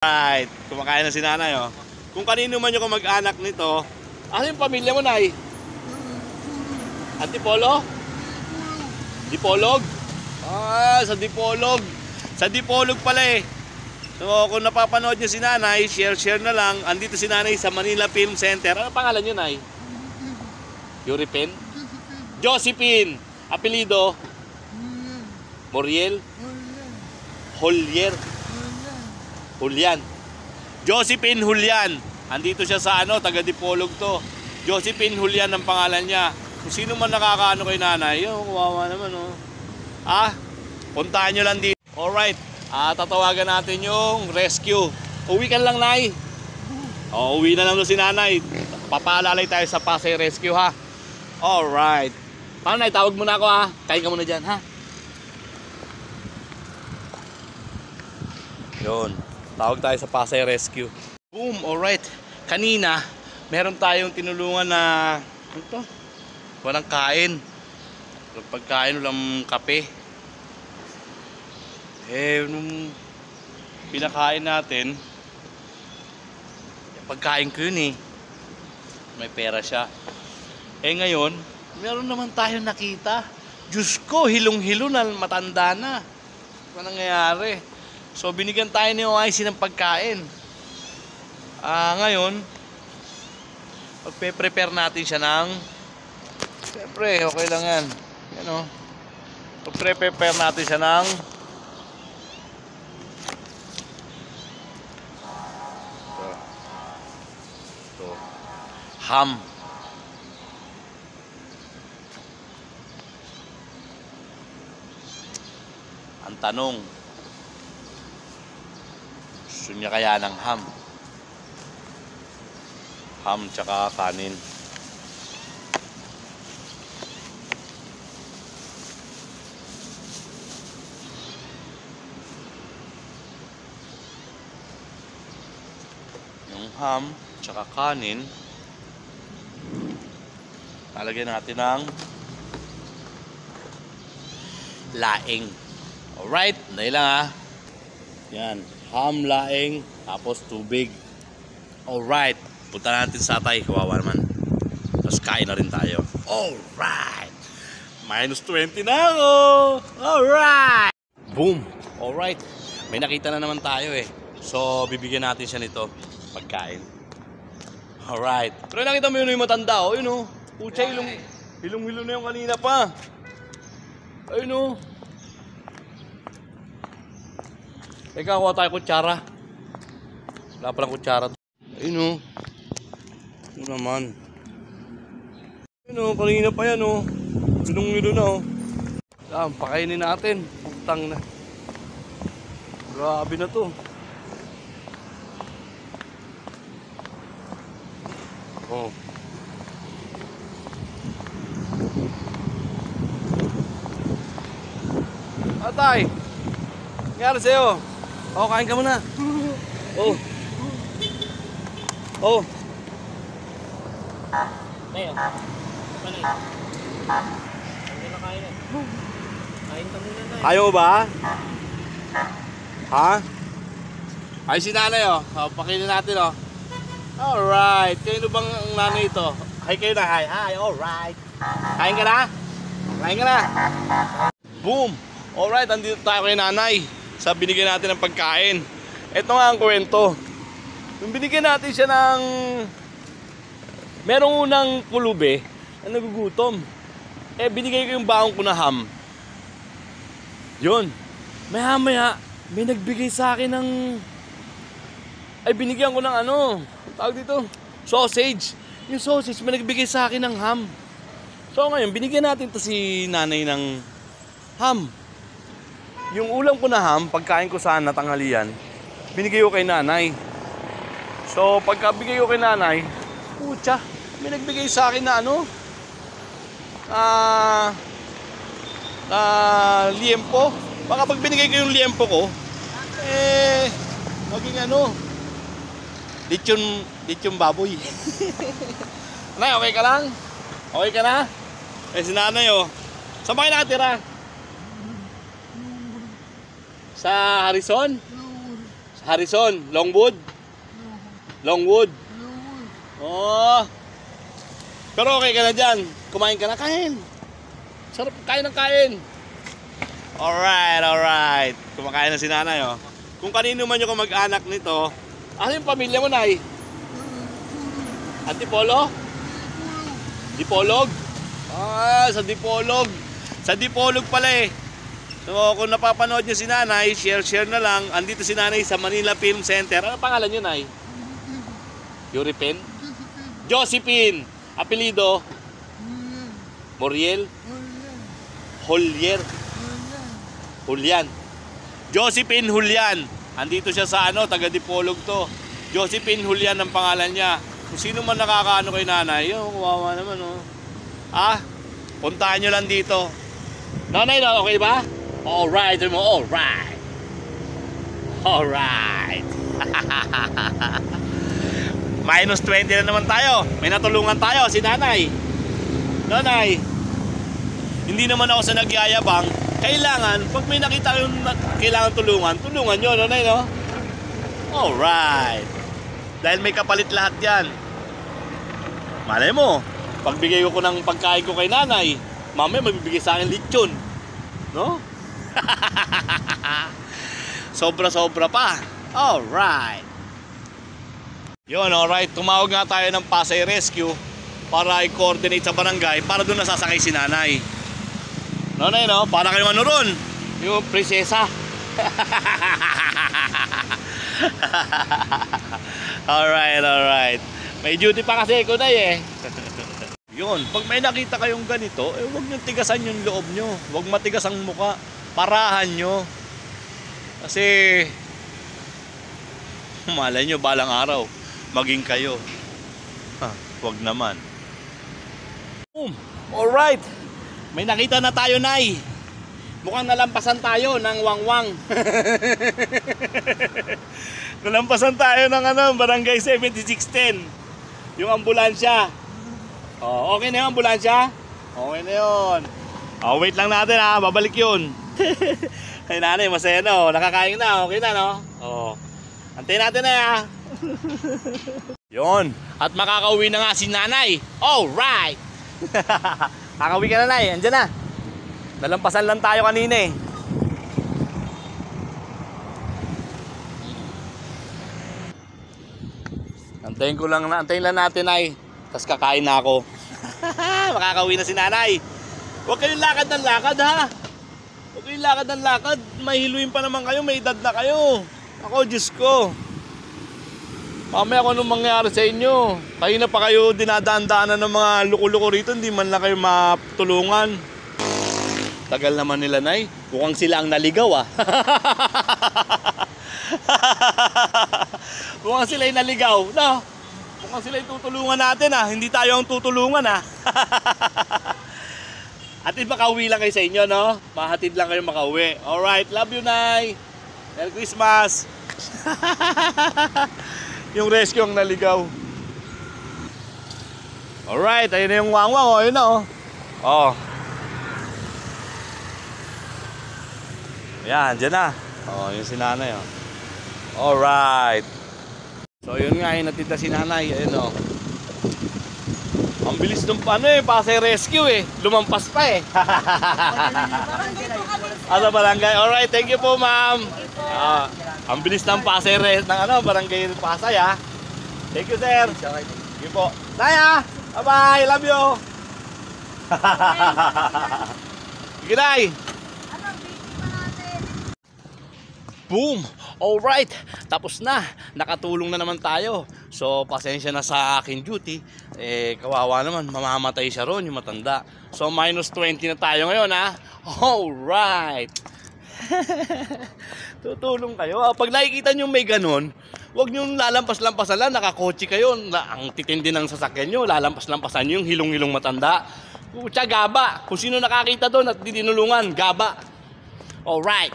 Right, kumakain na si nanay, oh. Kung kanino man yung mag-anak nito, ano yung pamilya mo, nay? Antipolo? Dipolog? Ah, sa Dipolog. Sa Dipolog pala eh. So kung napapanood nyo si nanay, share na lang. Andito si nanay sa Manila Film Center. Ano pangalan nyo, nay? Yuripin? Josephine. Apelido? Moriel? Holier? Julian. Josephine Julian. Andito siya sa taga Dipolog to. Josephine Julian ang pangalan niya. Kung sino man nakakaano kay nanay, kawawa naman, oh. Puntahan nyo lang dito. Alright. Tatawagan natin yung rescue. Uwi ka lang, nay. Uwi na lang doon si nanay. Papaalalay tayo sa Pasay Rescue, ha. Alright. Paano, nay? Tawag mo na ako, ha. Kain ka muna dyan, ha. Yun. Tawag tayo sa Pasay Rescue. Boom, alright. Kanina, meron tayong tinulungan na walang kain. Walang pagkain, walang kape. Nung pinakain natin, pagkain ko yun eh. May pera siya. Ngayon, meron naman tayong nakita. Diyos ko, hilong-hilo na, matanda na. Ano nangyayari? So binigyan tayo ni OIC ng pagkain. Ngayon pagpe-prepare natin siya ng, siyempre okay lang yan, pagpe-prepare natin siya ng ham. Ang tanong, gusto niya kaya ng ham? Ham tsaka kanin. Yung ham tsaka kanin, lalagyan natin ng laing. Alright, dahil lang, ha. Yan. Ham, laing, tapos tubig. Alright, punta natin sa Atay, kawawa naman. Tapos kain na rin tayo. Alright, -20 na ako. Alright, boom. Alright, may nakita na naman tayo eh. So bibigyan natin siya nito, pagkain. Alright, pero nakita mo yun yung matanda, oh. Yun, oh. Pucha, hilong-hilo na yung kanina pa. Ayun, oh. Teka, kuha tayo kutsara. Wala palang kutsara. Ayun, o. Ano naman. Ayun, o. Kanina pa yan, o. Hilong-hilo na, o. Pakainin natin. Putang na. Grabe na to. Oh. Atay, nangyari sa'yo? Kain ka muna. Oh. Mayo. Panay. Hindi na kain eh. Kain ka muna na. Ayaw ba? Ha? Ay, si nanay, oh. Pakinin natin, oh. Alright. Kayo bang ang nanay ito? Hi kayo na. Hi. Alright. Kain ka na? Kain ka na? Boom. Alright. Andito tayo kay nanay. Sa binigyan natin ng pagkain. Ito nga ang kwento. Yung binigyan natin siya ng, merong unang pulube na nagugutom. Binigay ko yung baong ko na ham. Yun. Maya may nagbigay sa akin ng, binigyan ko ng tawag dito, sausage. Yung sausage, may nagbigay sa akin ng ham. So ngayon, binigyan natin to si nanay ng ham. Yung ulam ko na ham, pagkain ko sana tanghalian, binigay ko kay nanay. So pagkabigay ko kay nanay, putya, may nagbigay sa akin na liempo. Baka pag binigay ko yung liempo ko, maging lechon baboy. Nay, okay ka lang? Okay ka na? Si nanay, oh. Saan ba kayo nakatira? Sa Harrison? Harrison, Longwood? Longwood. Oh. Pero okay ka na dyan. Kumain ka na, kain. Sarap, kain ng kain. Alright. Kumakain na si nanay, oh. Kung kanino man yung mag-anak nito, ano yung pamilya mo, nay? Antipolo? Dipolog? Ah, sa Dipolog. Sa Dipolog pala eh. So kung napapanood nyo si nanay, share na lang. Andito si nanay sa Manila Film Center. Ano pangalan nyo, nay? Yuripin? Josephine. Apelido? Moriel? Julian. Josephine Julian. Andito siya sa taga Dipolog to. Josephine Julian ang pangalan niya. Kung sino man nakakaano kay nanay, kawawa naman, oh. Puntahan nyo lang dito. Nanay, okay ba? Alright. Minus 20 na naman tayo. May natulungan tayo, si nanay. Nanay, hindi naman ako sa nagyayabang. Kailangan, pag may nakita kayong kailangan tulungan nyo, nanay, no? Alright. Dahil may kapalit lahat yan. Malay mo, pagbigay ko ng pagkain ko kay nanay, mamaya magbibigay sa akin lechon. No? Sobra-sobra pa. Alright. Yun, alright. Tumawag nga tayo ng Pasay Rescue para i-coordinate sa barangay para doon nasasakay si nanay. Nanay, no? Para kayo ano ron? Yung prinsesa. Alright. May duty pa kasi ko na eh. Yun, pag may nakita kayong ganito, huwag nyo tigasan yung loob nyo. Huwag matigas ang muka. Parahan nyo. Kasi malay nyo balang araw maging kayo. Huwag naman. Alright. May nakita na tayo, nay. Mukhang nalampasan tayo ng wangwang. Nalampasan tayo ng barangay 7610. Yung ambulansya. Oh, okay na yung ambulansya? Okay na yun. Oh, wait lang natin, babalik yun. Ay nanay, masaya na, nakakain na, okay na, no? Oh. Antayin natin na, Yun. At makakauwi na nga si nanay. Alright. Kakauwi ka na, nay. Andyan na. Nalampasan lang tayo kanina eh. Antayin lang natin, ay. Tapos kakain na ako. Makakauwi na si nanay. Huwag kayong lakad ng lakad, ha. Huwag kayong lakad ng lakad. Mahiluin pa naman kayo. May edad na kayo. Ako, Diyos ko. Mamaya kung anong mangyari sa inyo. Kayo na pa kayo dinadaan-daanan ng mga luko-luko rito. Hindi man lang kayo matulungan. Tagal naman nila, nay. Mukhang sila ang naligaw, Mukhang sila yung naligaw, no? Mukhang sila yung tutulungan natin, Hindi tayo ang tutulungan, Atid makauwi lang kayo sa inyo, no? Mahatid lang kayo makauwi. Alright, love you, nay. Merry Christmas. Yung rescue ang naligaw. Alright, ayun na yung wangwang, ayun na, Oh. Yan, dyan na. Yung si nanay, Alright. So, yun nga, natita si nanay. Ayun, Ang bilis ng Pasay Rescue, Lumampas pa, Sa barangay. Alright, thank you po, ma'am. Ang bilis ng Pasay barangay Pasay, Thank you, sir. Thank you po. Nay, bye-bye. Love you. Good night. Boom! Alright, tapos na. Nakatulong na naman tayo. So, pasensya na sa akin duty. Kawawa naman, mamamatay siya ron, yung matanda. So, minus 20 na tayo ngayon, Alright! Tutulong kayo. Pag nakikita nyo may ganun, huwag nyo lalampas-lampasan lang. Nakakotse kayo. Ang titindi ng sasakyan nyo, lalampas-lampasan nyo yung hilong-hilong matanda. Gaba. Kung sino nakakita doon at dinulungan, gaba. Alright.